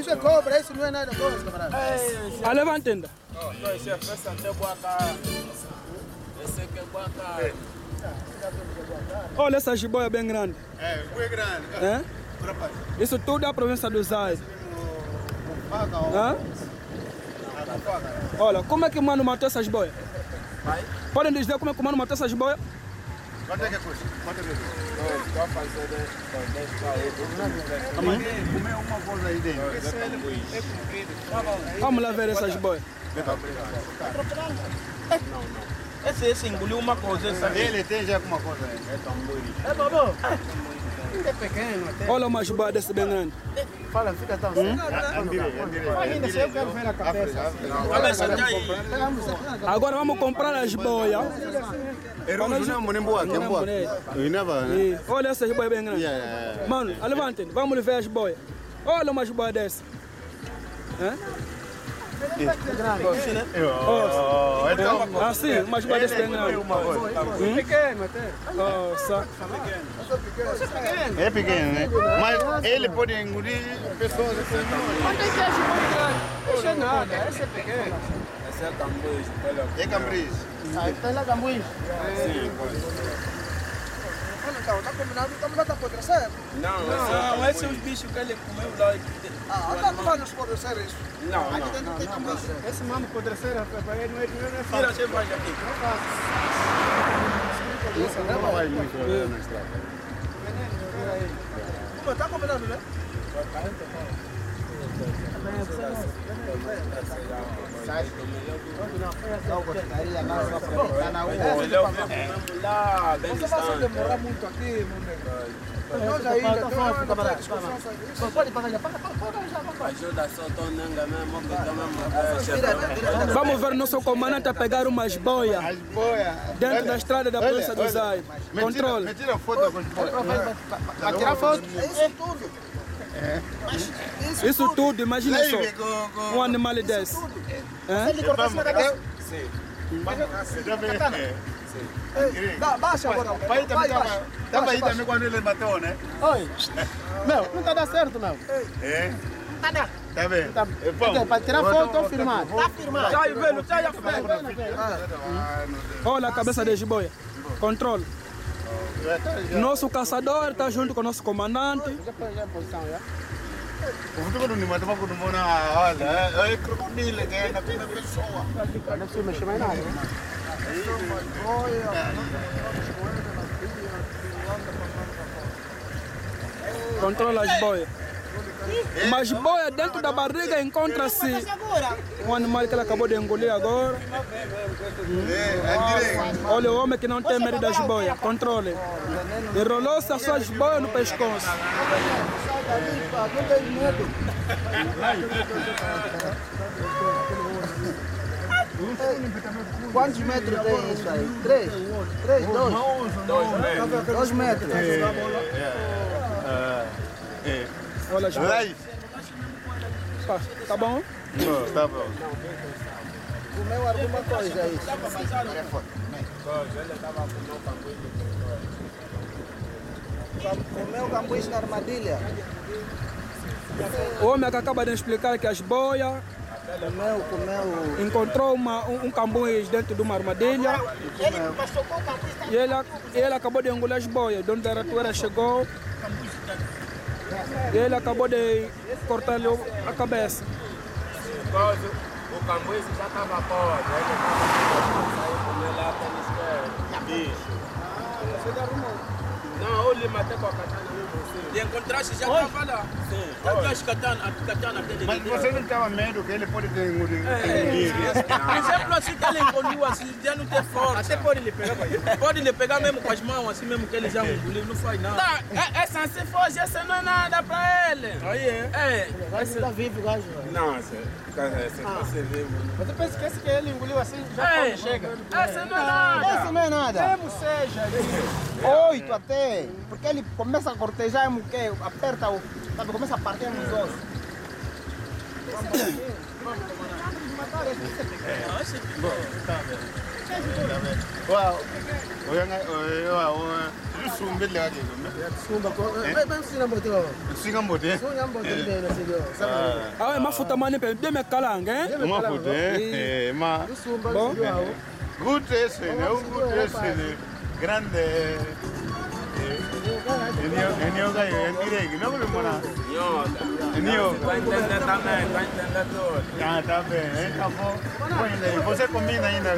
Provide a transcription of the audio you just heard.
Isso é cobra, isso não é nada coisa, camarada. A levantenda. Não, esse é festa até boa cara. Esse aqui é boa cara. Olha essa jiboia bem grande. É, bem grande. É? Isso tudo é a província do Zai. Olha, como é que o mano matou essas boias? Podem dizer como é que o mano matou essas boias? Quanto é que custa? Quanto é que custa? Estou fazendo 10 para Comer uma coisa aí dentro. Vamos lá ver essas boias. Esse engoliu uma coisa. Ele tem já alguma coisa aí. É tambor. É bom. É pequeno até. Olha uma jiboia desse bem grande. Fala, fica tão assim. Ainda se eu quero ver a cabeça. Agora vamos comprar as boias. Olha essa jiboia bem grande. Mano, levantem, vamos ver as boias. Olha uma jiboia dessa. Assim, uma jiboia dessa bem grande. Pequeno até. É pequeno, né? Mas ele pode engolir pessoas. Quanto é que é jiboia grande? Isso é nada, esse é pequeno. Esse é cambuís. É cambuís. Ah, está lá cambuís? Sim, Então, está combinado, estamos lá para apodrecer. Não, esse é os bichos que ele comeu lá. Ah, não vai nos apodrecer isso. Não. Aqui dentro tem cambuís. Esse mano apodrecer, para ele não é fácil. Tira você mais aqui. Não é fácil. Isso não vai muito na estrada. Está combinado, né? Você vai só demorar muito aqui, meu amigo. Nós ainda pode pagar já. Ajuda só, estou nanga mesmo. Vamos ver nosso comandante a pegar umas boias dentro da estrada da província do Zai. Controle. Me tira foto com as boias. Vai tirar foto? Isso tudo. Isso tudo, imagina só. Um animal desse. Ele cortou na cabeça? Sim. Baixa agora. Vai. Tava aí também quando ele bateu, né? Oi. Meu, não tá dando certo, meu. É? Tá dando. Tá bem. Para tirar foto ou filmar? Tá filmado. Sai, velho, sai a frente. Olha a cabeça de jiboia. Controle. Nosso caçador está junto com o nosso comandante. Já em posição, já? O futuro não me matou quando vou na olha. É crocodilo, que é na pessoa. Não precisa mexer mais nada, né? Controla as boias. Mas boia dentro da barriga encontra-se um animal que ele acabou de engolir agora. Olha o homem que não tem medo das boias. Controle. Enrolou-se as suas boias no pescoço. Não tem medo. Quantos metros tem isso aí? 3? 2 metros. Olha as boias. Tá bom? Tá bom. Comeu alguma coisa aí? Comeu cambuís na armadilha? O homem que acaba de explicar que as boias encontrou um cambuís dentro de uma armadilha e ele acabou de engolir as boias. O dono da ratoeira chegou e ele acabou de cortar-lhe a cabeça. O cambuís já estava fora. Ele saiu comer lá até no bicho. Não, eu lhe matei com a katana mesmo. E encontraste já estava lá. Sim. A katana dele. Mas você não estava medo que ele pode ter engolido? Por exemplo, assim que ele engoliu, assim, já não tem força. Até pode lhe pegar. Pode lhe pegar mesmo com as mãos, assim mesmo que ele já engoliu, não faz nada. Tá, essa se foge, essa não é nada pra ele. Aí é. Esse tá vivo, gajo. Não, você vivo. Mas eu penso que esse que ele engoliu assim já quando chega. Essa não é nada. Esse não é nada. Mesmo seja. 8 até. Porque ele começa a cortejar, que aperta o. Sabe, começa a partir nos ossos. Vamos matar esse. Wow. Sumbe lagi. Sumba ko. Bem singa bote wa. Singa bote. Singa bote bem singa. Ah, mafuta mani pe de me kalanga, hein? Mafuta, ma. Sumba Bom. Good essay, good essay. Grande. Enio ga direi, não me mona. Enio. Vai entender também, vai entender tudo. Ah, tá bem. Tá bom. Você combina ainda.